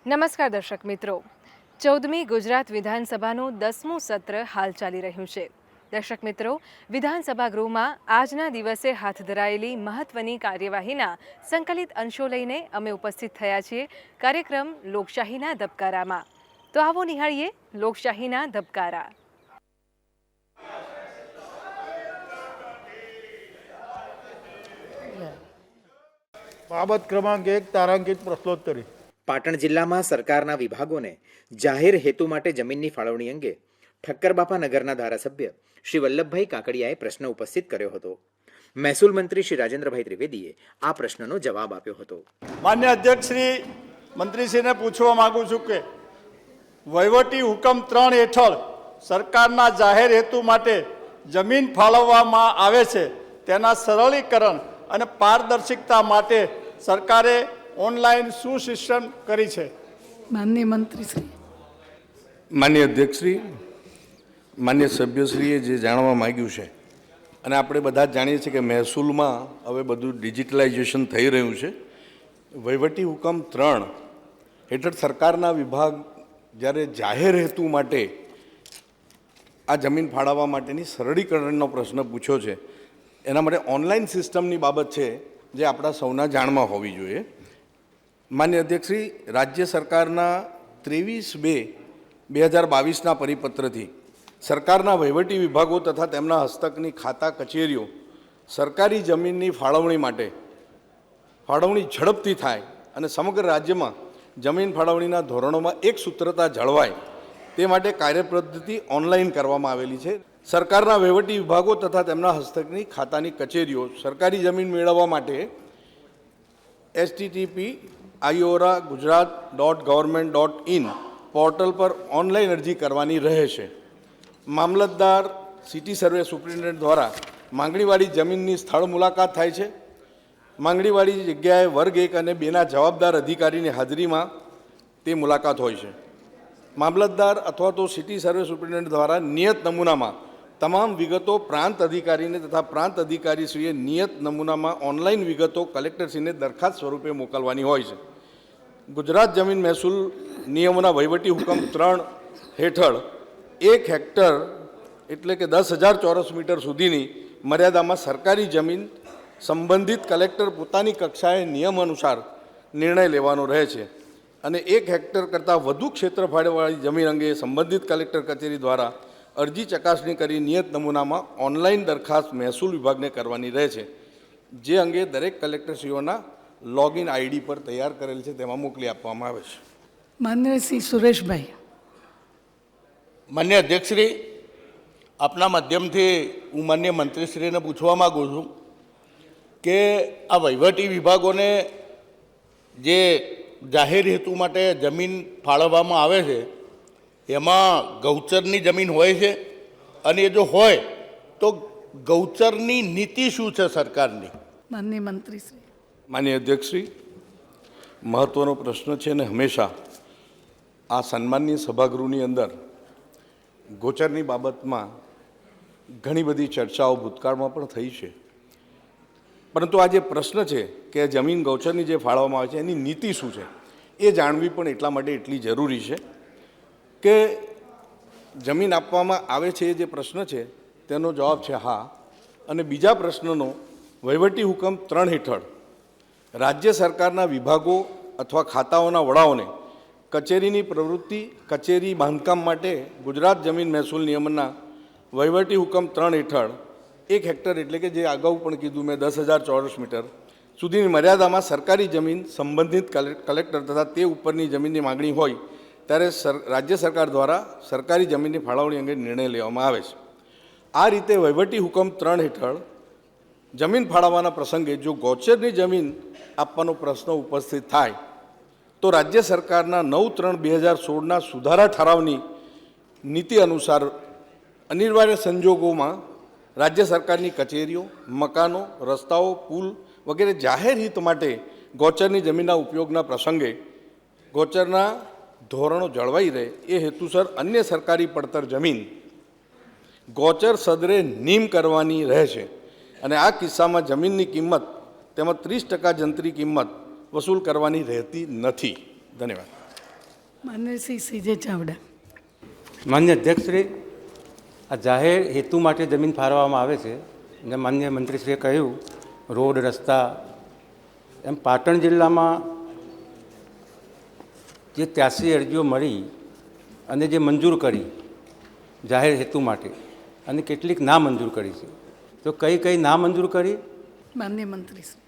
નમસ્કાર દર્શક મિત્રો, 14મી ગુજરાત વિધાનસભાનું 10મું સત્ર હાલ ચાલી રહ્યું છે। દર્શક મિત્રો, વિધાનસભા ગૃહમાં આજના દિવસે હાથ ધરાયેલી મહત્વની કાર્યવાહીના સંકલિત અંશો લઈને અમે ઉપસ્થિત થયા છીએ કાર્યક્રમ લોકશાહીના ધબકારામાં। તો આવો નિહાળીએ લોકશાહીના ધબકારા। બાબત ક્રમાંક 1 તારાંકિત પ્રશ્નોત્તરી। પાટણ જિલ્લામાં સરકારના વિભાગોને જાહેર હેતુ માટે જમીનની ફાળવણી અંગે ઠક્કરબાપા નગરના ધારાસભ્ય શ્રી વલ્લભભાઈ કાકડિયાએ પ્રશ્ન ઉપસ્થિત કર્યો હતો। મહેસૂલ મંત્રી શ્રી રાજેન્દ્રભાઈ ત્રિવેદીએ આ પ્રશ્નનો જવાબ આપ્યો હતો। માન્ય અધ્યક્ષ શ્રી મંત્રીશ્રીને પૂછવા માંગુ છું કે વહીવટી હુકમ 3 હેઠળ સરકારના જાહેર હેતુ માટે જમીન ફાળવવામાં આવે છે તેના સરળીકરણ અને પારદર્શિકતા માટે સરકારે ઓનલાઈન શું સિસ્ટમ કરી છે? માનનીય મંત્રીશ્રી। માન્ય અધ્યક્ષશ્રી, માન્ય સભ્યશ્રીએ જે જાણવા માંગ્યું છે અને આપણે બધા જ જાણીએ છીએ કે મહેસૂલમાં હવે બધું ડિજિટલાઇઝેશન થઈ રહ્યું છે। વહીવટી હુકમ 3 હેઠળ સરકારના વિભાગ જ્યારે જાહેર હેતુ માટે આ જમીન ફાળવવા માટેની સરળીકરણનો પ્રશ્ન પૂછ્યો છે, એના માટે ઓનલાઈન સિસ્ટમની બાબત છે જે આપણા સૌના જાણમાં હોવી જોઈએ। માન્ય અધ્યક્ષશ્રી, રાજ્ય સરકારના 23/2/2022ના પરિપત્રથી સરકારના વહીવટી વિભાગો તથા તેમના હસ્તકની ખાતા કચેરીઓ સરકારી જમીનની ફાળવણી માટે ફાળવણી ઝડપથી થાય અને સમગ્ર રાજ્યમાં જમીન ફાળવણીના ધોરણોમાં એક સૂત્રતા જળવાય તે માટે કાર્યપદ્ધતિ ઓનલાઈન કરવામાં આવેલી છે। સરકારના વહીવટી વિભાગો તથા તેમના હસ્તકની ખાતાની કચેરીઓ સરકારી જમીન મેળવવા માટે http://iora.gujarat.government.in પોર્ટલ પર ઓનલાઈન અરજી કરવાની રહે છે। મામલતદાર સિટી સર્વે સુપ્રિન્ટેન્ડન્ટ દ્વારા માંગણીવાળી જમીનની સ્થળ મુલાકાત થાય છે। માંગણીવાળી જગ્યાએ વર્ગ 1 અને 2ના જવાબદાર અધિકારીની હાજરીમાં તે મુલાકાત હોય છે। મામલતદાર અથવા તો સિટી સર્વે સુપ્રિન્ટેન્ડન્ટ દ્વારા નિયત નમૂનામાં તમામ વિગતો પ્રાંત અધિકારીને તથા પ્રાંત અધિકારીશ્રીએ નિયત નમૂનામાં ઓનલાઈન વિગતો કલેક્ટરશ્રીને દરખાસ્ત સ્વરૂપે મોકલવાની હોય છે। ગુજરાત જમીન મહેસૂલ નિયમોના વહીવટી હુકમ 3 હેઠળ 1 હેક્ટર એટલે કે 10,000 ચોરસ મીટર સુધીની મર્યાદામાં સરકારી જમીન સંબંધિત કલેક્ટર પોતાની કક્ષાએ નિયમ અનુસાર નિર્ણય લેવાનો રહે છે અને 1 હેક્ટર કરતાં વધુ ક્ષેત્રફળવાળી જમીન અંગે સંબંધિત કલેક્ટર કચેરી દ્વારા અરજી ચકાસણી કરી નિયત નમૂનામાં ઓનલાઈન દરખાસ્ત મહેસૂલ વિભાગને કરવાની રહે છે, જે અંગે દરેક કલેક્ટરશ્રીઓના લોગિન આઈડી પર તૈયાર કરેલ છે તેમાં મોકલી આપવામાં આવે છે। માનનીય શ્રી સુરેશભાઈ। માન્ય અધ્યક્ષશ્રી, આપના માધ્યમથી હું માન્ય મંત્રીશ્રીને પૂછવા માગું છું કે આ વહીવટી વિભાગોને જે જાહેર હેતુ માટે જમીન ફાળવવામાં આવે છે એમાં ગૌચરની જમીન હોય છે અને એ જો હોય તો ગૌચરની નીતિ શું છે સરકારની? માનનીય મંત્રીશ્રી। માન્ય અધ્યક્ષશ્રી, મહત્ત્વનો પ્રશ્ન છે અને હંમેશા આ સન્માનીય સભાગૃહની અંદર ગોચરની બાબતમાં ઘણી બધી ચર્ચાઓ ભૂતકાળમાં પણ થઈ છે, પરંતુ આ જે પ્રશ્ન છે કે જમીન ગૌચરની જે ફાળવવામાં આવે છે એની નીતિ શું છે એ જાણવી પણ એટલા માટે એટલી જરૂરી છે કે જમીન આપવામાં આવે છે એ જે પ્રશ્ન છે તેનો જવાબ છે હા, અને બીજા પ્રશ્નનો વહીવટી હુકમ 3 હેઠળ રાજ્ય સરકારના વિભાગો અથવા ખાતાઓના વડાઓને કચેરીની પ્રવૃત્તિ કચેરી બાંધકામ માટે ગુજરાત જમીન મહેસૂલ નિયમના વહીવટી હુકમ 3 હેઠળ 1 હેક્ટર એટલે કે જે અગાઉ પણ કીધું મેં 10,000 ચોરસ મીટર સુધીની મર્યાદામાં સરકારી જમીન સંબંધિત કલેક્ટર તથા તે ઉપરની જમીનની માગણી હોય ત્યારે રાજ્ય સરકાર દ્વારા સરકારી જમીનની ફાળવણી અંગે નિર્ણય લેવામાં આવે છે। આ રીતે વહીવટી હુકમ 3 હેઠળ જમીન ફાળવવાના પ્રસંગે જો ગૌચરની જમીન આપવાનો પ્રશ્ન ઉપસ્થિત થાય તો રાજ્ય સરકારના 9/3/2016ના સુધારા ઠરાવની નીતિ અનુસાર અનિવાર્ય સંજોગોમાં રાજ્ય સરકારની કચેરીઓ, મકાનો, રસ્તાઓ, પુલ વગેરે જાહેર હિત માટે ગૌચરની જમીનના ઉપયોગના પ્રસંગે ગૌચરના ધોરણો જળવાઈ રહે એ હેતુસર અન્ય સરકારી પડતર જમીન ગૌચર સદરે નીમ કરવાની રહે છે અને આ કિસ્સામાં જમીનની કિંમત તેમજ 30% જંત્રી કિંમત વસૂલ કરવાની રહેતી નથી। ધન્યવાદ। માન્ય શ્રી સીજે ચાવડા. માન્ય અધ્યક્ષશ્રી, આ જાહેર હેતુ માટે જમીન ફાળવવામાં આવે છે અને માન્ય મંત્રીશ્રીએ કહ્યું રોડ રસ્તા એમ પાટણ જિલ્લામાં જે 83 અરજીઓ મળી અને જે મંજૂર કરી જાહેર હેતુ માટે અને કેટલીક ના મંજૂર કરી છે, તો કઈ કઈ ના મંજૂર કરી? માન્ય મંત્રી શ્રી.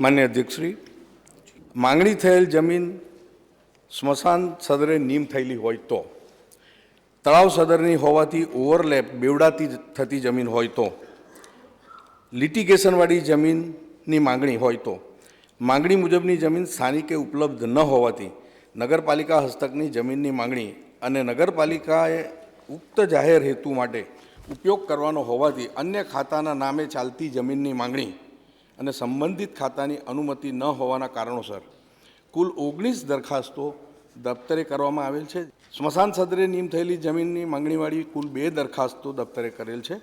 માન્ય અધ્યક્ષશ્રી, માંગણી થયેલ જમીન સ્મશાન સદરે નીમ થયેલી હોય તો, તળાવ સદરની હોવાથી ઓવરલેપ બેવડાતી થતી જમીન હોય તો, લિટિગેશનવાળી જમીનની માંગણી હોય તો, માંગણી મુજબની જમીન સ્થાનિકે ઉપલબ્ધ ન હોવાથી નગરપાલિકા હસ્તકની જમીનની માંગણી અને નગરપાલિકાએ ઉક્ત જાહેર હેતુ માટે ઉપયોગ કરવાનો હોવાથી અન્ય ખાતાના નામે ચાલતી જમીનની માંગણી અને સંબંધિત ખાતાની અનુમતિ ન હોવાના કારણોસર કુલ 19 દરખાસ્તો દફતરે કરવામાં આવેલ છે. સ્મશાન સદરે નીમ થયેલી જમીનની માંગણીવાળી કુલ 2 દરખાસ્તો દફતરે કરેલ છે.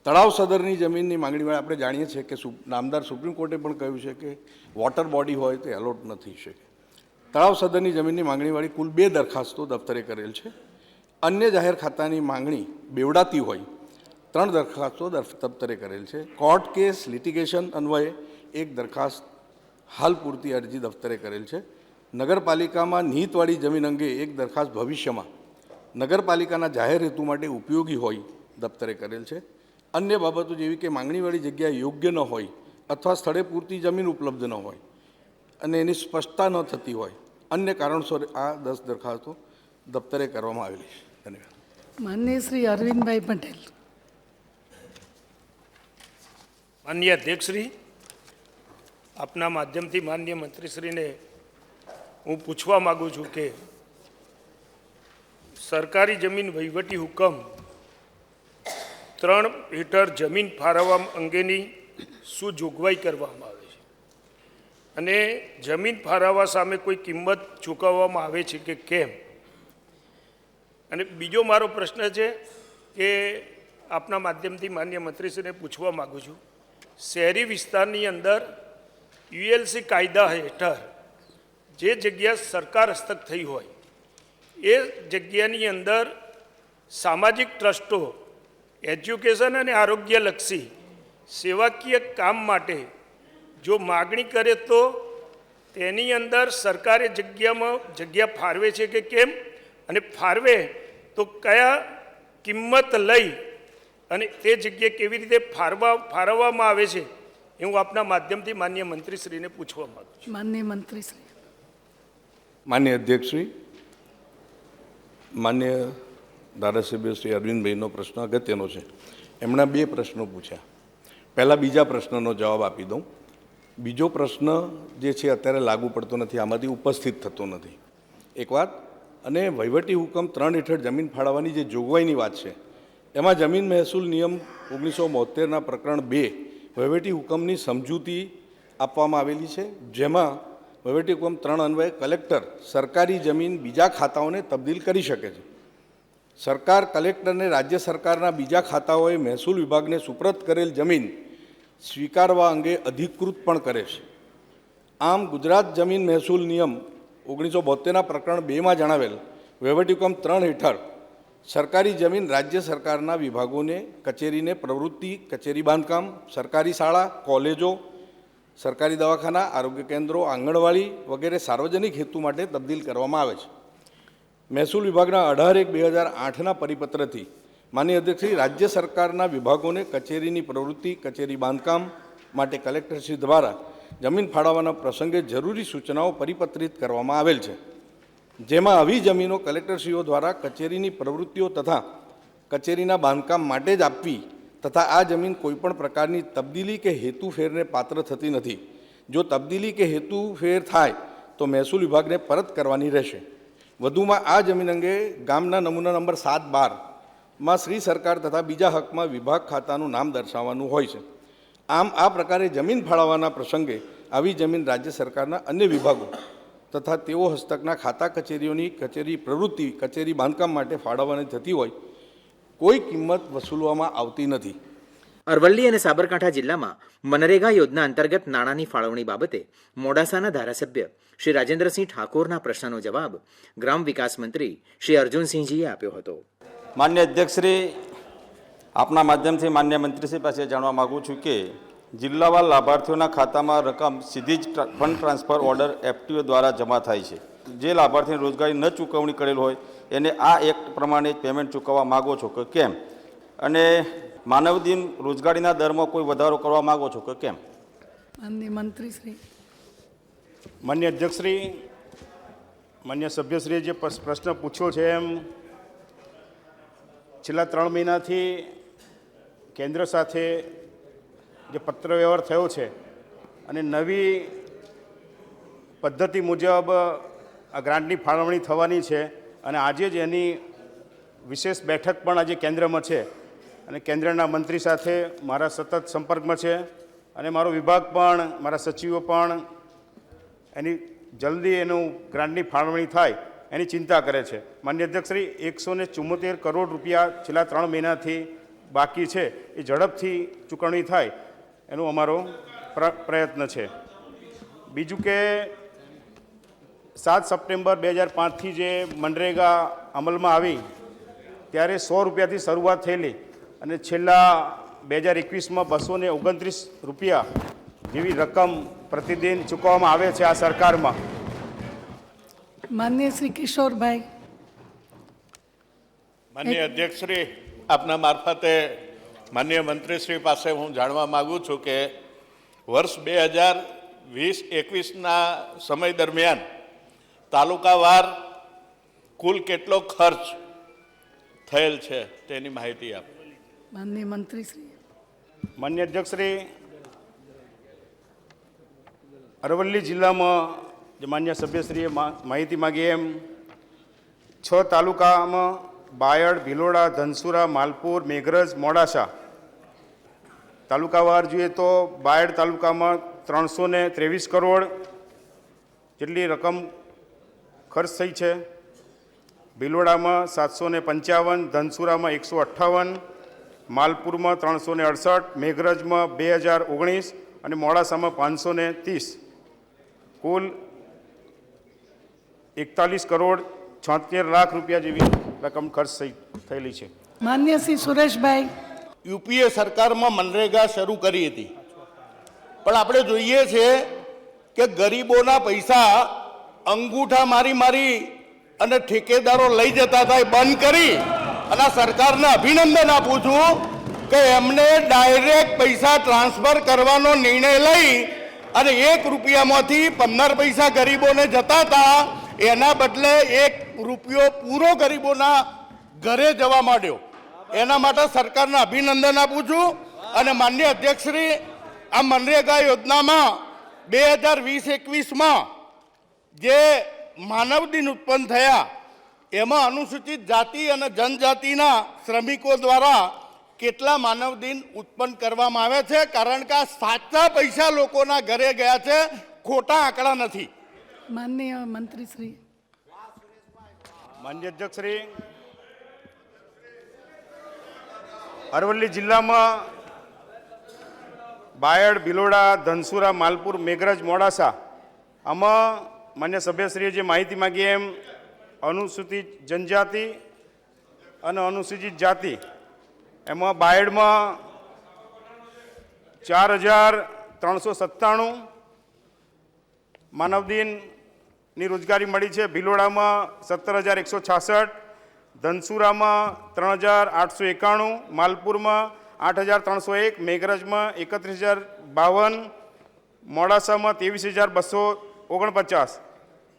તળાવ સદરની જમીનની માંગણીવાળી આપણે જાણીએ છીએ કે નામદાર સુપ્રીમ કોર્ટે પણ કહ્યું છે કે વોટર બોડી હોય તે એલોટ ન થઈ શકે. તળાવ સદરની જમીનની માંગણીવાળી કુલ 2 દરખાસ્તો દફતરે કરેલ છે. અન્ય જાહેર ખાતાની માંગણી બેવડાતી હોય 3 દરખાસ્તો દફતરે કરેલ છે. કોર્ટ કેસ લિટિગેશન અન્વયે 1 દરખાસ્ત હાલ પૂરતી અરજી દફતરે કરેલ છે. નગરપાલિકામાં નિહિતવાળી જમીન અંગે 1 દરખાસ્ત ભવિષ્યમાં નગરપાલિકાના જાહેર હેતુ માટે ઉપયોગી હોય દફતરે કરેલ છે. અન્ય બાબતો જેવી કે માંગણીવાળી જગ્યા યોગ્ય ન હોય અથવા સ્થળે પૂરતી જમીન ઉપલબ્ધ ન હોય અને એની સ્પષ્ટતા ન થતી હોય અન્ય કારણસર આ 10 દરખાસ્તો દફતરે કરવામાં આવેલી છે. ધન્યવાદ. માન્ય શ્રી અરવિંદભાઈ પટેલ. માન્ય અધ્યક્ષશ્રી, આપના માધ્યમથી માન્ય મંત્રીશ્રીને હું પૂછવા માગું છું કે સરકારી જમીન વહીવટી હુકમ 3 હેઠળ જમીન ફાળવવા અંગેની શું જોગવાઈ કરવામાં આવે છે અને જમીન ફાળવવા સામે કોઈ કિંમત ચૂકવવામાં આવે છે કે કેમ? અને બીજો મારો પ્રશ્ન છે કે આપના માધ્યમથી માન્ય મંત્રીશ્રીને પૂછવા માગું છું, શહેરી વિસ્તારની અંદર યુએલસી કાયદા હેઠળ જે જગ્યા સરકાર હસ્તક થઈ હોય એ જગ્યાની અંદર સામાજિક ટ્રસ્ટો એજ્યુકેશન અને આરોગ્યલક્ષી સેવાકીય કામ માટે જો માગણી કરે તો તેની અંદર સરકારે જગ્યા ફાળવે છે કે કેમ, અને ફાળવે તો કયા કિંમત લઈ અને તે જગ્યાએ કેવી રીતે ફાળવવામાં આવે છે એ હું આપના માધ્યમથી માન્ય મંત્રીશ્રીને પૂછવા માગું છું. માન્ય મંત્રી શ્રી. માન્ય અધ્યક્ષશ્રી, માન્ય ધારાસભ્ય શ્રી અરવિંદભાઈનો પ્રશ્ન અગત્યનો છે. એમણે 2 પ્રશ્નો પૂછ્યા. પહેલાં બીજા પ્રશ્નનો જવાબ આપી દઉં. બીજો પ્રશ્ન જે છે અત્યારે લાગુ પડતો નથી, આમાંથી ઉપસ્થિત થતો નથી. એક વાત. અને વહીવટી હુકમ 3 હેઠળ જમીન ફાળવવાની જે જોગવાઈની વાત છે એમાં જમીન મહેસૂલ નિયમ 1972ના પ્રકરણ 2 વહીવટી હુકમની સમજૂતી આપવામાં આવેલી છે, જેમાં વહીવટી હુકમ 3 અન્વયે કલેક્ટર સરકારી જમીન બીજા ખાતાઓને તબદીલ કરી શકે છે. સરકાર કલેક્ટરને રાજ્ય સરકારના બીજા ખાતાઓએ મહેસૂલ વિભાગને સુપ્રત કરેલ જમીન સ્વીકારવા અંગે અધિકૃત પણ કરે છે. આમ ગુજરાત જમીન મહેસૂલ નિયમ 1972ના પ્રકરણ 2માં જણાવેલ વહીવટી હુકમ 3 હેઠળ સરકારી જમીન રાજ્ય સરકારના વિભાગોને કચેરીને પ્રવૃત્તિ, કચેરી બાંધકામ, સરકારી શાળા, કોલેજો, સરકારી દવાખાના, આરોગ્ય કેન્દ્રો, આંગણવાડી વગેરે સાર્વજનિક હેતુ માટે તબદીલ કરવામાં આવે છે. મહેસૂલ વિભાગના 18/1/2008ના પરિપત્રથી માનનીય અધ્યક્ષશ્રી રાજ્ય સરકારના વિભાગોને કચેરીની પ્રવૃત્તિ, કચેરી બાંધકામ માટે કલેક્ટરશ્રી દ્વારા જમીન ફાળવવાના પ્રસંગે જરૂરી સૂચનાઓ પરિપત્રિત કરવામાં આવેલ છે, જેમાં આવી જમીનો કલેક્ટરશ્રીઓ દ્વારા કચેરીની પ્રવૃત્તિઓ તથા કચેરીના બાંધકામ માટે જ આપવી તથા આ જમીન કોઈપણ પ્રકારની તબદીલી કે હેતુફેરને પાત્ર થતી નથી. જો તબદીલી કે હેતુફેર થાય તો મહેસૂલ વિભાગને પરત કરવાની રહેશે. વધુમાં આ જમીન અંગે ગામના નમૂના નંબર 7-12માં શ્રી સરકાર તથા બીજા હકમાં વિભાગ ખાતાનું નામ દર્શાવવાનું હોય છે. આમ આ પ્રકારે જમીન ફાળવવાના પ્રસંગે આવી જમીન રાજ્ય સરકારના અન્ય વિભાગો તથા તેઓ હસ્તકના ખાતા કચેરીઓની કચેરી પ્રવૃત્તિ, કચેરી બાંધકામ માટે ફાળવવાની થતી હોય કોઈ કિંમત વસૂલવામાં આવતી નથી. અરવલ્લી અને સાબરકાંઠા જિલ્લામાં મનરેગા યોજના અંતર્ગત નાણાંની ફાળવણી બાબતે મોડાસાના ધારાસભ્ય શ્રી રાજેન્દ્રસિંહ ઠાકોરના પ્રશ્નનો જવાબ ગ્રામ વિકાસ મંત્રી શ્રી અર્જુનસિંહજીએ આપ્યો હતો. માન્ય અધ્યક્ષશ્રી, આપના માધ્યમથી માન્ય મંત્રીશ્રી પાસે જાણવા માગું છું કે જિલ્લાવાર લાભાર્થીઓના ખાતામાં રકમ સીધી જ ફંડ ટ્રાન્સફર ઓર્ડર એફટીઓ દ્વારા જમા થાય છે. જે લાભાર્થીને રોજગારી ન ચૂકવણી કરેલ હોય એને આ એક્ટ પ્રમાણે પેમેન્ટ ચૂકવવા માગો છો કે કેમ? અને માનવ દિન રોજગારીના દરમાં કોઈ વધારો કરવા માગો છો કે કેમ? માનનીય મંત્રીશ્રી. માન્ય અધ્યક્ષશ્રી, માન્ય સભ્યશ્રીએ જે પ્રશ્ન પૂછ્યો છે એમ છેલ્લા 3 મહિનાથી કેન્દ્ર સાથે જે પત્ર વ્યવહાર થયો છે અને નવી પદ્ધતિ મુજબ આ ગ્રાન્ટની ફાળવણી થવાની છે અને આજે જ એની વિશેષ બેઠક પણ આજે કેન્દ્રમાં છે અને કેન્દ્રના મંત્રી સાથે મારા સતત સંપર્કમાં છે અને મારો વિભાગ પણ મારા સચિવો પણ એની જલ્દી એનું ગ્રાન્ટની ફાળવણી થાય એની ચિંતા કરે છે. માન્ય અધ્યક્ષશ્રી, 174 કરોડ રૂપિયા છેલ્લા 3 મહિનાથી બાકી છે, એ ઝડપથી ચૂકવણી થાય એનો અમારો પ્રયત્ન છે. બીજું કે 7 સપ્ટેમ્બર 2005થી જે મનરેગા અમલમાં આવી ત્યારે 100 રૂપિયાથી શરૂઆત થયેલી અને છેલ્લા 2021માં 229 રૂપિયા જેવી રકમ પ્રતિદિન ચૂકવવામાં આવે છે આ સરકારમાં. માનનીય શ્રી કિશોરભાઈ. માનનીય અધ્યક્ષશ્રી, આપના મારફતે માનનીય મંત્રીશ્રી પાસે હું જાણવા માગું છું કે વર્ષ 2020-21ના સમય દરમિયાન તાલુકાવાર કુલ કેટલો ખર્ચ થયેલ છે તેની માહિતી આપો. માનનીય મંત્રીશ્રી. માન્ય અધ્યક્ષશ્રી, અરવલ્લી જિલ્લામાં જે માન્ય સભ્યશ્રીએ માહિતી માગી એમ 6 તાલુકામાં બાયડ, ભિલોડા, ધનસુરા, માલપુર, મેઘરજ, મોડાસા તાલુકાવાર જોઈએ તો બાયડ તાલુકામાં 323 કરોડ જેટલી રકમ ખર્ચ થઈ છે, ભિલોડામાં 755, ધનસુરામાં 158, માલપુરમાં 368, મેઘરજમાં 2019 અને મોડાસામાં 530. કુલ 41 કરોડ 76 લાખ રૂપિયા જેવી રકમ ખર્ચ થયેલી છે. માન્ય શ્રી સુરેશભાઈ. યુપીએ સરકારમાં મનરેગા શરૂ કરી હતી, પણ આપણે જોઈએ છે કે ગરીબોના પૈસા અંગૂઠા મારી અને ઠેકેદારો લઈ જતા હતા, એ બંધ કરી અને આ સરકારને અભિનંદન આપું છું કે એમને ડાયરેક્ટ પૈસા ટ્રાન્સફર કરવાનો નિર્ણય લઈ અને 1 રૂપિયામાંથી 15 પૈસા ગરીબોને જતા હતા, એના બદલે 1 રૂપિયો પૂરો ગરીબોના ઘરે જવા માંડ્યો. એના માટે સરકારને અભિનંદન આપું છું. અને માન્ય અધ્યક્ષશ્રી, આ મનરેગા યોજનામાં 2020-21માં જે માનવ દિન ઉત્પન્ન થયા એમાં અનુસૂચિત જાતિ અને જનજાતિના શ્રમિકો દ્વારા કેટલા માનવ દિન ઉત્પન્ન કરવામાં આવે છે? કારણ કે આ સાચા પૈસા લોકોના ઘરે ગયા છે, ખોટા આંકડા નથી. માનનીય મંત્રીશ્રી. માન્ય અધ્યક્ષશ્રી, અરવલ્લી જિલ્લામાં બાયડ, ભિલોડા, ધનસુરા, માલપુર, મેઘરજ, મોડાસા આમાં માન્ય સભ્યશ્રીએ જે માહિતી માગી એમ અનુસૂચિત જનજાતિ અને અનુસૂચિત જાતિ એમાં બાયડમાં 4,397 માનવ દિનની રોજગારી મળી છે, ભિલોડામાં 17,166, ધનસુરામાં 3,891, માલપુરમાં 8,301, મેઘરજમાં 31,052, મોડાસામાં 23,249.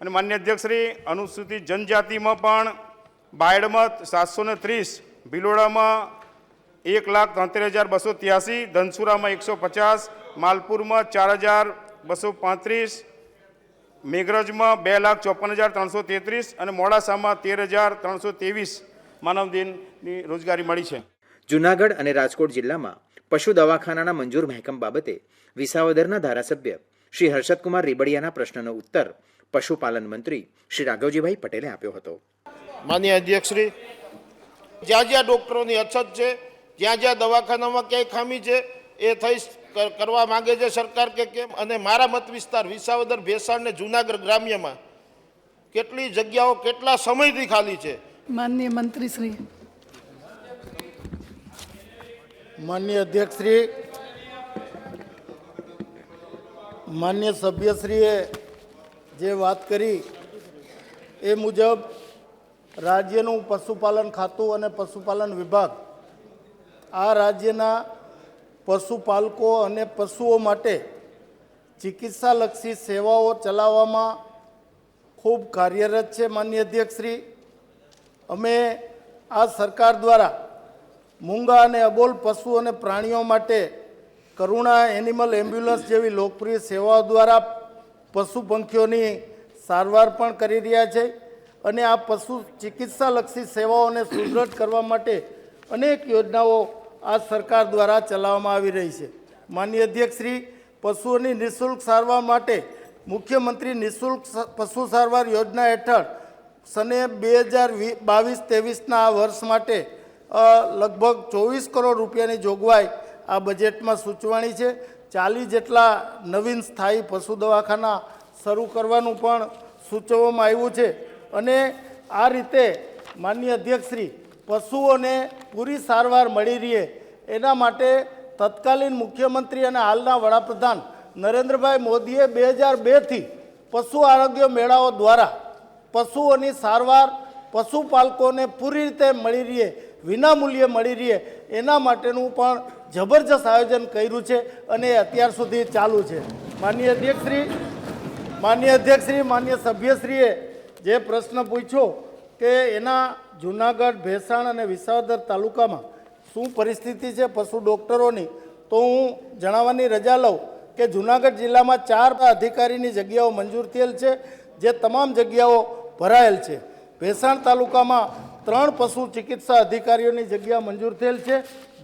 અને માન્ય અધ્યક્ષશ્રી, અનુસૂચિત જનજાતિમાં પણ બાયડમાં 730, ભિલોડામાં 1,73,283, ધનસુરામાં 150, માલપુરમાં 4,235, મેઘરજમાં 2,54,333 અને મોડાસામાં 13,323 માનવ દિનની રોજગારી મળી છે. જૂનાગઢ અને રાજકોટ જિલ્લામાં પશુ દવાખાનાના મંજૂર મહેકમ બાબતે વિસાવદરના ધારાસભ્ય શ્રી હર્ષદકુમાર રીબડિયાના પ્રશ્નનો ઉત્તર પશુપાલન મંત્રી શ્રી રાઘવજીભાઈ પટેલે આપ્યો હતો. માન્ય અધ્યક્ષશ્રી, જ્યાં જ્યાં ડૉક્ટરોની અછત છે જ્યાં જ્યાં દવાખાનામાં ક્યાંય ખામી છે એ થઈ કરવા માંગે છે સરકાર કે કેમ? અને મારા મત વિસ્તાર વિસાવદર, ભેસાણ ને જૂનાગઢ ગ્રામ્યમાં કેટલી જગ્યાઓ કેટલા સમયથી ખાલી છે? માનનીય મંત્રી શ્રી. માનનીય અધ્યક્ષશ્રી, માન્ય સભ્યશ્રીએ જે વાત કરી એ મુજબ રાજ્યનું પશુપાલન ખાતું અને પશુપાલન વિભાગ આ રાજ્યના પશુપાલકો અને પશુઓ માટે ચિકિત્સાલક્ષી સેવાઓ ચલાવવામાં ખૂબ કાર્યરત છે. માનનીય અધ્યક્ષશ્રી, અમે આ સરકાર દ્વારા મૂંગા અને અબોલ પશુ અને પ્રાણીઓ માટે કરુણા એનિમલ એમ્બ્યુલન્સ જેવી લોકપ્રિય સેવાઓ દ્વારા પશુ પંખીઓની સારવાર પણ કરી રહ્યા છે અને આ પશુ ચિકિત્સાલક્ષી સેવાઓને સુદૃઢ કરવા માટે અનેક યોજનાઓ આ સરકાર દ્વારા ચલાવવામાં આવી રહી છે. માનનીય અધ્યક્ષશ્રી, પશુઓની નિઃશુલ્ક સારવાર માટે મુખ્યમંત્રી નિઃશુલ્ક પશુ સારવાર યોજના હેઠળ સને 2022-23ના આ વર્ષ માટે લગભગ 24 કરોડ રૂપિયાની જોગવાઈ આ બજેટમાં સૂચવાણી છે. 40 જેટલા નવીન સ્થાયી પશુ દવાખાના શરૂ કરવાનું પણ સૂચવવામાં આવ્યું છે અને આ રીતે માનનીય અધ્યક્ષશ્રી, પશુઓને પૂરી સારવાર મળી રહે એના માટે તત્કાલીન મુખ્યમંત્રી અને હાલના વડાપ્રધાન નરેન્દ્રભાઈ મોદીએ 2002થી પશુ આરોગ્ય મેળાઓ દ્વારા પશુઓની સારવાર પશુપાલકોને પૂરી રીતે મળી રહે, વિનામૂલ્યે મળી રહે એના માટેનું પણ જબરજસ્ત આયોજન કર્યું છે અને અત્યાર સુધી ચાલુ છે. માનનીય અધ્યક્ષશ્રી, માનનીય સભ્યશ્રીએ જે પ્રશ્ન પૂછ્યો કે એના જૂનાગઢ, ભેસાણ અને વિસાવદર તાલુકામાં શું પરિસ્થિતિ છે પશુ ડૉક્ટરોની, તો હું જણાવવાની રજા લઉં કે જૂનાગઢ જિલ્લામાં 4 અધિકારીની જગ્યાઓ મંજૂર થયેલ છે, જે તમામ જગ્યાઓ ભરાયેલ છે. ભેસાણ તાલુકામાં 3 પશુ ચિકિત્સા અધિકારીઓની જગ્યા મંજૂર થયેલ છે,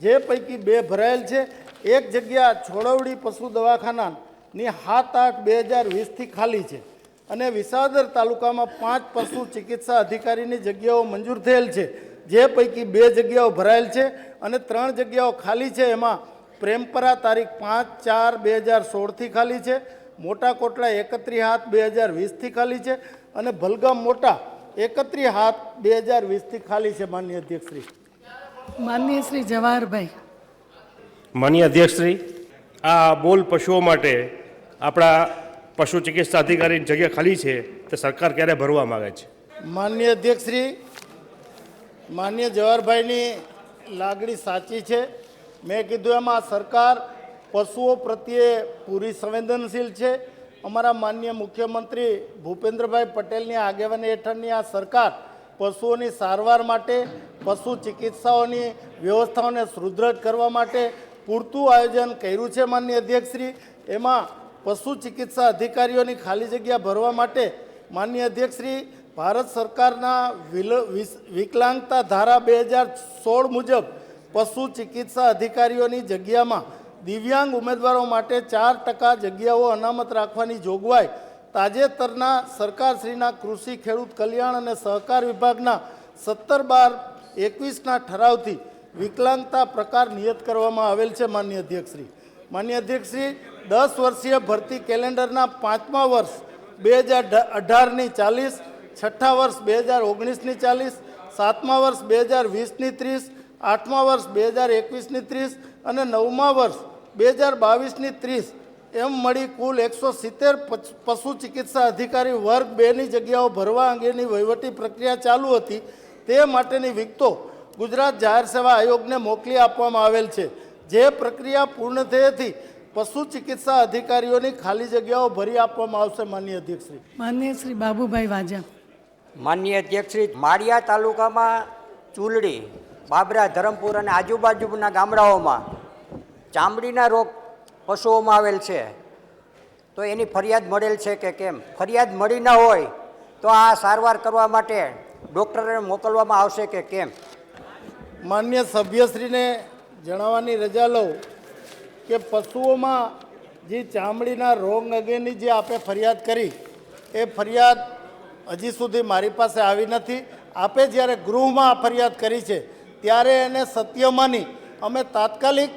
જે પૈકી 2 ભરાયેલ છે. એક જગ્યા છોડવડી પશુ દવાખાનાની 7/8/2020થી ખાલી છે અને વિસાવદર તાલુકામાં 5 પશુ ચિકિત્સા અધિકારીની જગ્યાઓ મંજૂર થયેલ છે, જે પૈકી 2 જગ્યાઓ ભરાયેલ છે અને 3 જગ્યાઓ ખાલી છે. એમાં પ્રેમપરા તારીખ 5/4/2016થી ખાલી છે, મોટા કોટડા 31/7/2020થી ખાલી છે અને ભલગામ મોટા 31/7/2020થી ખાલી છે. માનનીય અધ્યક્ષશ્રી. માનનીય શ્રી જવાહરભાઈ. માનનીય અધ્યક્ષશ્રી, આ બોલ પશુઓ માટે આપણા પશુ ચિકિત્સા અધિકારીની જગ્યા ખાલી છે તે સરકાર ક્યારે ભરવા માગે છે? માનનીય અધ્યક્ષશ્રી, માનનીય જવાહરભાઈની લાગણી સાચી છે. મેં કીધું એમાં સરકાર પશુઓ પ્રત્યે પૂરી સંવેદનશીલ છે. અમારા માનનીય મુખ્યમંત્રી ભૂપેન્દ્રભાઈ પટેલની આગેવાની હેઠળની આ સરકાર પશુઓની સારવાર માટે, પશુ ચિકિત્સાઓની વ્યવસ્થાઓને સુદૃઢ કરવા માટે પૂરતું આયોજન કર્યું છે. માનનીય અધ્યક્ષશ્રી, એમાં પશુ ચિકિત્સા અધિકારીઓની ખાલી જગ્યા ભરવા માટે માનનીય અધ્યક્ષશ્રી, ભારત સરકારના વિકલાંગતા ધારા 2016 મુજબ પશુ ચિકિત્સા અધિકારીઓની જગ્યામાં દિવ્યાંગ ઉમેદવારો માટે 4% જગ્યાઓ અનામત રાખવાની જોગવાઈ તાજેતરના સરકારશ્રીના કૃષિ, ખેડૂત કલ્યાણ અને સહકાર વિભાગના 17/12/21ના ઠરાવથી વિકલાંગતા પ્રકાર નિયત કરવામાં આવેલ છે. માનનીય અધ્યક્ષશ્રી, 10 વર્ષીય ભરતી કેલેન્ડરના 5મા વર્ષ 2018ની 40, 6ઠ્ઠા વર્ષ 2019ની 40, 7મા વર્ષ 2020ની 30, 8મા વર્ષ 2021ની 30 અને 9મા વર્ષ 2022ની 30 એમ મળી કુલ 170 પશુ ચિકિત્સા અધિકારી વર્ગ 2ની જગ્યાઓ ભરવા અંગેની વહીવટી પ્રક્રિયા ચાલુ હતી. તે માટેની વિગતો ગુજરાત જાહેર સેવા આયોગને મોકલી આપવામાં આવેલ છે. જે પ્રક્રિયા પૂર્ણ થયેથી પશુ ચિકિત્સા અધિકારીઓની ખાલી જગ્યાઓ ભરી આપવામાં આવશે. માનનીય અધ્યક્ષશ્રી. માનનીય શ્રી બાબુભાઈ વાજા. માનનીય અધ્યક્ષશ્રી, માળિયા તાલુકામાં ચૂલડી, બાબરા, ધરમપુર અને આજુબાજુના ગામડાઓમાં ચામડીના રોગ પશુઓમાં આવેલ છે, તો એની ફરિયાદ મળેલ છે કે કેમ? ફરિયાદ મળી ન હોય તો આ સારવાર કરવા માટે ડૉક્ટરને મોકલવામાં આવશે કે કેમ? માન્ય સભ્યશ્રીને જણાવવાની રજા લઉં કે પશુઓમાં જે ચામડીના રોગ અંગેની જે આપે ફરિયાદ કરી એ ફરિયાદ હજી સુધી મારી પાસે આવી નથી. આપે જ્યારે ગૃહમાં આ ફરિયાદ કરી છે ત્યારે એને સત્ય માની અમે તાત્કાલિક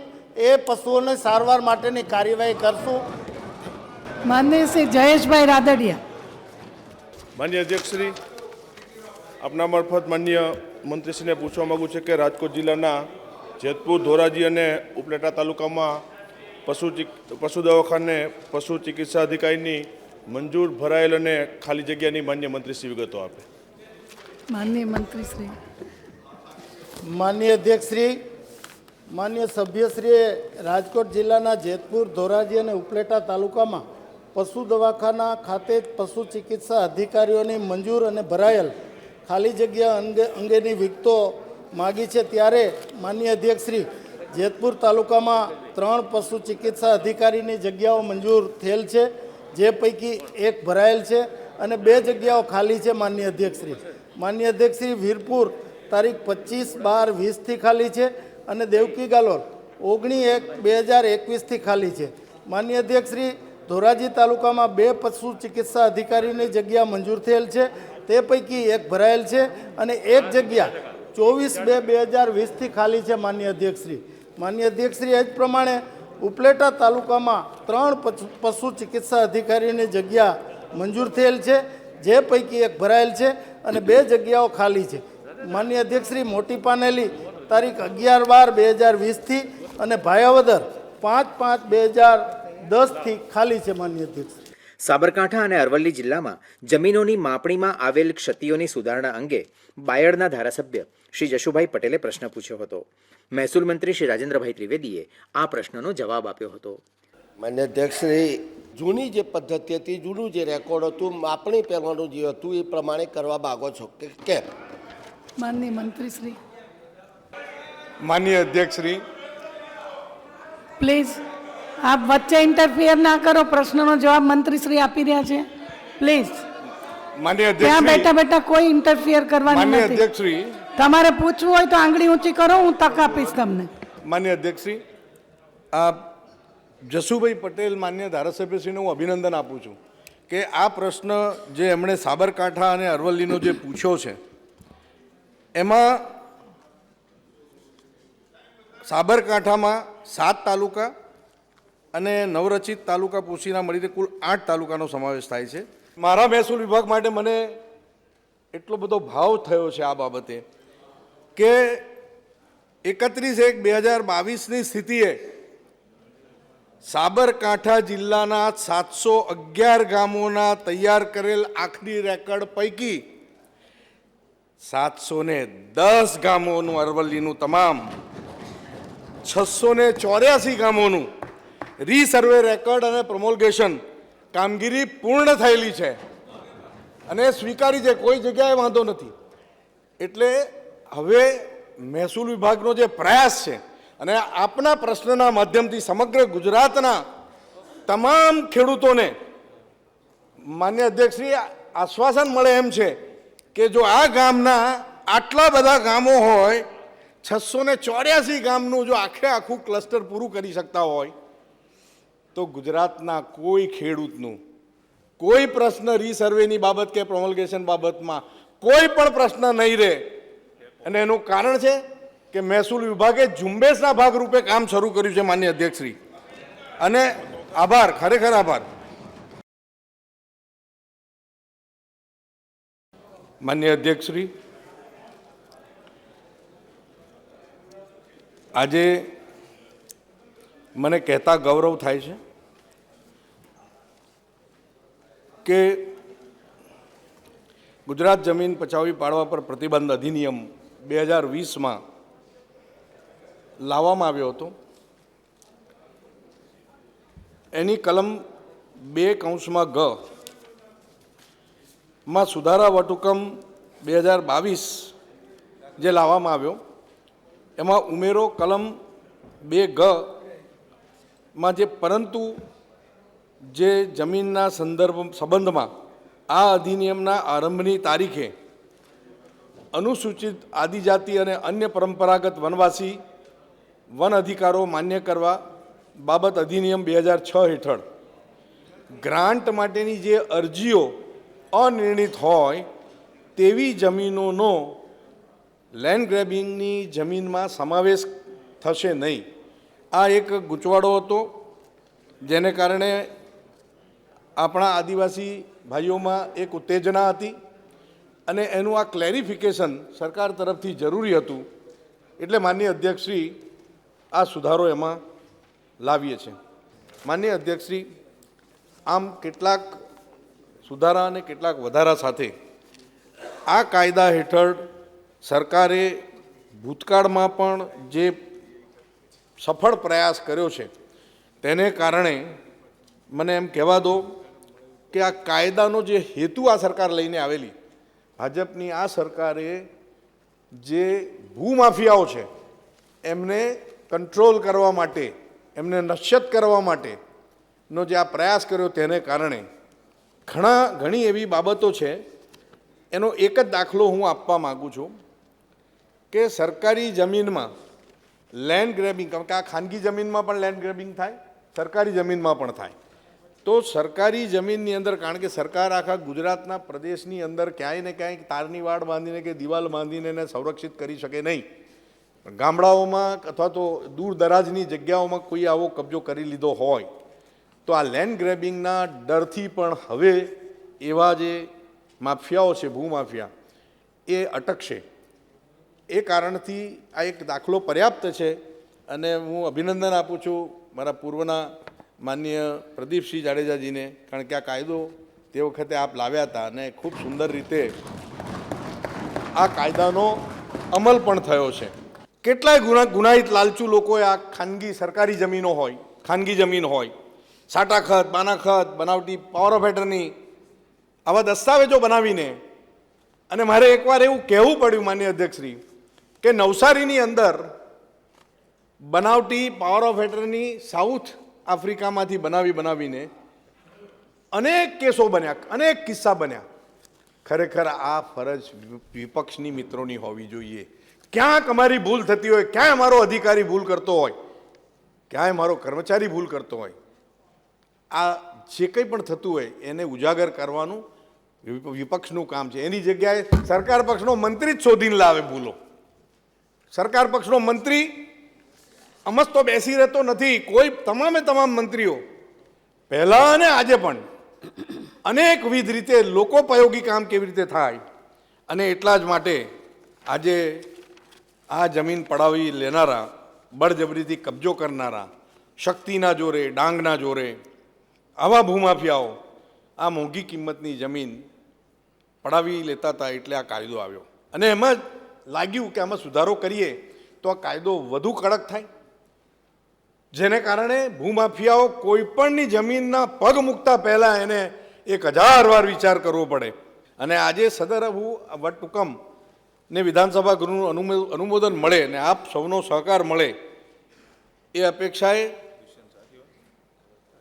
એ પશુઓની સારવાર માટેની કાર્યવાહી કરશું. માનનીય શ્રી જયેશભાઈ રાદડિયા. માન્ય અધ્યક્ષશ્રી, આપના મારફત માન્ય મંત્રીશ્રીને પૂછવા માગું છું કે રાજકોટ જિલ્લાના જેતપુર, ધોરાજી અને ઉપલેટા તાલુકામાં પશુ દવાખાને પશુ ચિકિત્સા અધિકારીની મંજૂર ભરાયેલ અને ખાલી જગ્યાની માન્ય મંત્રીશ્રી વિગતો આપે. માનનીય મંત્રીશ્રી. માનનીય અધ્યક્ષશ્રી, માન્ય સભ્યશ્રીએ રાજકોટ જિલ્લાના જેતપુર, ધોરાજી અને ઉપલેટા તાલુકામાં પશુ દવાખાના ખાતે પશુ ચિકિત્સા અધિકારીઓની મંજૂર અને ભરાયેલ ખાલી જગ્યા અંગેની વિગતો માગી છે. ત્યારે માનનીય અધ્યક્ષશ્રી, જેતપુર તાલુકામાં 3 પશુ ચિકિત્સા અધિકારીની જગ્યાઓ મંજૂર થયેલ છે, જે પૈકી 1 ભરાયેલ છે અને 2 જગ્યાઓ ખાલી છે. માનનીય અધ્યક્ષશ્રી, વીરપુર તારીખ 25/12/20થી ખાલી છે અને દેવકી ગાલોલ 19/1/2021થી ખાલી છે. માનનીય અધ્યક્ષશ્રી, ધોરાજી તાલુકામાં 2 પશુ ચિકિત્સા અધિકારીની જગ્યા મંજૂર થયેલ છે, તે પૈકી 1 ભરાયેલ છે અને 1 જગ્યા 24/2/2020થી ખાલી છે. માનનીય અધ્યક્ષશ્રી, એ જ પ્રમાણે ઉપલેટા તાલુકામાં 3 પશુ ચિકિત્સા અધિકારીની જગ્યા મંજૂર થયેલ છે, જે પૈકી 1 ભરાયેલ છે અને 2 જગ્યાઓ ખાલી છે. માનનીય અધ્યક્ષશ્રી, મોટી પાનેલી તારીખ 11/12/2020થી અને ભાયાવદર 5/5/2010થી ખાલી છે. માનનીય અધ્યક્ષશ્રી. સાબરકાંઠા અને અરવલ્લી જિલ્લામાં જમીનોની માપણીમાં આવેલ ક્ષતિઓની સુધારણા અંગે બાયડના ધારાસભ્ય શ્રી જશુભાઈ પટેલે પ્રશ્ન પૂછ્યો હતો. મહેસૂલ મંત્રી શ્રી રાજેન્દ્રભાઈ ત્રિવેદીએ આ પ્રશ્નનો જવાબ આપ્યો હતો. માન્ય અધ્યક્ષશ્રી, જૂની જે પદ્ધતિ હતી, જૂનું જે રેકોર્ડ હતું, માપણી પહેરવાનું જે હતું એ પ્રમાણે કરવા માગો છો કે કેમ? માનનીય મંત્રીશ્રી. માન્ય અધ્યક્ષશ્રી, પ્લીઝ આપ વચ્ચે ઇન્ટરફિયર ના કરો. પ્રશ્નનો જવાબ મંત્રીશ્રી આપી રહ્યા છે. પ્લીઝ માન્ય ત્યાં બેઠા અધ્યક્ષશ્રી, બેઠા કોઈ ઇન્ટરફિયર કરવાની માન્ય નથી. અધ્યક્ષશ્રી, તમારે પૂછવું હોય તો આંગળી ઊંચી કરો, હું તક આપીશ તમને. માન્ય અધ્યક્ષશ્રી, આ જશુભાઈ પટેલ માન્ય ધારાસભ્યશ્રીને હું અભિનંદન આપું છું કે આ પ્રશ્ન જે એમણે સાબરકાંઠા અને અરવલ્લીનો જે પૂછ્યો છે એમાં સાબરકાંઠામાં 7 તાલુકા અને નવરચિત તાલુકા પૂછીના મળીને કુલ 8 તાલુકાનો સમાવેશ થાય છે. મારા મહેસૂલ વિભાગ માટે મને એટલો બધો ભાવ થયો છે આ બાબતે કે 31/1/2022ની સ્થિતિએ સાબરકાંઠા જિલ્લાના 711 ગામોના તૈયાર કરેલ આખરી રેકર્ડ પૈકી 710 ગામોનું, અરવલ્લીનું તમામ 684 ગામોનું રીસર્વે રેકર્ડ અને પ્રોમોલ્ગેશન કામગીરી પૂર્ણ થયેલી છે અને સ્વીકારી છે, કોઈ જગ્યાએ વાંધો નથી. એટલે હવે મહેસૂલ વિભાગનો જે પ્રયાસ છે અને આપના પ્રશ્નના માધ્યમથી સમગ્ર ગુજરાતના તમામ ખેડૂતોને માન્ય અધ્યક્ષશ્રી આશ્વાસન મળે એમ છે કે જો આ ગામના આટલા બધા ગામો હોય, 684 ગામનું જો આખું ક્લસ્ટર પૂરું કરી શકતા હોય તો ગુજરાતના કોઈ ખેડૂતનું કોઈ પ્રશ્ન રીસર્વેની બાબત કે પ્રોમલ્ગેશન બાબતમાં કોઈ પણ પ્રશ્ન નહીં રહે. અને એનું કારણ છે કે મહેસૂલ વિભાગે ઝુંબેશના ભાગરૂપે કામ શરૂ કર્યું છે. માન્ય અધ્યક્ષશ્રી, અને આભાર, ખરેખર આભાર. માન્ય અધ્યક્ષશ્રી, આજે મને કહેતા ગૌરવ થાય છે કે ગુજરાત જમીન પચાવી પાડવા પર પ્રતિબંધ અધિનિયમ 2020માં લાવવામાં આવ્યો હતો. એની કલમ 2(ગ) માં સુધારા વટહુકમ 2022 જે લાવવામાં આવ્યો એમાં ઉમેરો કલમ 2(ગ) માં જે પરંતુ જે જમીનના સંબંધમાં આ અધિનિયમના આરંભની તારીખે અનુસૂચિત આદિજાતિ અને અન્ય પરંપરાગત વનવાસી વન અધિકારો માન્ય કરવા બાબત અધિનિયમ 2006 હેઠળ ગ્રાન્ટ માટેની જે અરજીઓ અનિર્ણિત હોય તેવી જમીનોનો લેન્ડ ગ્રેબિંગની જમીનમાં સમાવેશ થશે નહીં. આ એક ગૂંચવાડો હતો, જેને કારણે આપણા આદિવાસી ભાઈઓમાં એક ઉત્તેજના હતી અને એનું આ ક્લેરિફિકેશન સરકાર તરફથી જરૂરી હતું. એટલે માનનીય અધ્યક્ષશ્રી આ સુધારો એમાં લાવીએ છીએ. માનનીય અધ્યક્ષશ્રી, આમ કેટલાક સુધારા અને કેટલાક વધારા સાથે આ કાયદા હેઠળ સરકારે ભૂતકાળમાં પણ જે સફળ પ્રયાસ કર્યો છે તેને કારણે મને એમ કહેવા દો કે આ કાયદાનો જે હેતુ આ સરકાર લઈને આવેલી, ભાજપની આ સરકારે જે ભૂમાફિયાઓ છે એમને કંટ્રોલ કરવા માટે, એમને નશ્યત કરવા માટેનો જે આ પ્રયાસ કર્યો તેને કારણે ઘણી એવી બાબતો છે. એનો એક જ દાખલો હું આપવા માગું છું કે સરકારી જમીનમાં લેન્ડ ગ્રેબિંગ, કારણ કે આ ખાનગી જમીનમાં પણ લેન્ડ ગ્રેબિંગ થાય, સરકારી જમીનમાં પણ થાય. તો સરકારી જમીનની અંદર, કારણ કે સરકાર આખા ગુજરાતના પ્રદેશની અંદર ક્યાંય ને ક્યાંય તારની વાડ બાંધીને કે દિવાલ બાંધીને એને સંરક્ષિત કરી શકે નહીં. ગામડાઓમાં અથવા તો દૂર દરાજની જગ્યાઓમાં કોઈ આવો કબજો કરી લીધો હોય તો આ લેન્ડ ગ્રેબિંગના ડરથી પણ હવે એવા જે માફિયાઓ છે, ભૂમાફિયા, એ અટકશે. એ કારણથી આ એક દાખલો પર્યાપ્ત છે. અને હું અભિનંદન આપું છું મારા પૂર્વના માનનીય પ્રદીપસિંહ જાડેજાજીને, કારણ કે આ કાયદો તે વખતે આપ લાવ્યા હતા અને ખૂબ સુંદર રીતે આ કાયદાનો અમલ પણ થયો છે. કેટલાય ગુનાહિત લાલચુ લોકોએ આ ખાનગી સરકારી જમીનો હોય, ખાનગી જમીન હોય, સાટાખત, બાનાખત, બનાવટી પાવર ઓફ એટર્ની, આવા દસ્તાવેજો બનાવીને, અને મારે એકવાર એવું કહેવું પડ્યું માનનીય અધ્યક્ષશ્રી કે નવસારીની અંદર બનાવટી પાવર ઓફ એટર્ની સાઉથ આફ્રિકામાંથી બનાવીને અનેક કેસો બન્યા, અનેક કિસ્સા બન્યા. ખરેખર આ ફરજ વિપક્ષની મિત્રોની હોવી જોઈએ. ક્યાંક અમારી ભૂલ થતી હોય, ક્યાંય અમારો અધિકારી ભૂલ કરતો હોય, ક્યાંય મારો કર્મચારી ભૂલ કરતો હોય, આ જે કંઈ પણ થતું હોય એને ઉજાગર કરવાનું વિપક્ષનું કામ છે. એની જગ્યાએ સરકાર પક્ષનો મંત્રી જ શોધીને લાવે ભૂલો. સરકાર પક્ષનો મંત્રી અમસ્તો બેસી રહેતો નથી. કોઈ તમામ મંત્રીઓ પહેલાં અને આજે પણ અનેકવિધ રીતે લોકોપયોગી કામ કેવી રીતે થાય, અને એટલા જ માટે આજે આ જમીન પડાવી લેનારા, બળજબરીથી કબજો કરનારા, શક્તિના જોરે, ડાંગના જોરે આવા ભૂમાફિયાઓ આ મોંઘી કિંમતની જમીન પડાવી લેતા હતા. એટલે આ કાયદો આવ્યો અને એમાં લાગ્યું કે આમાં સુધારો કરીએ તો આ કાયદો વધુ કડક થાય, જેને કારણે ભૂમાફિયાઓ કોઈપણની જમીનના પગ મૂકતા પહેલાં એને 1000 વાર વિચાર કરવો પડે. અને આજે સદર વટહુકમ ને વિધાનસભા ગૃહનું અનુમોદન મળે અને આપ સૌનો સહકાર મળે એ અપેક્ષાએ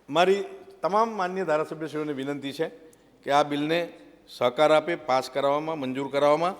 મારી તમામ માન્ય ધારાસભ્યશ્રીઓને વિનંતી છે કે આ બિલને સહકાર આપે, પાસ કરાવવામાં, મંજૂર કરાવવામાં.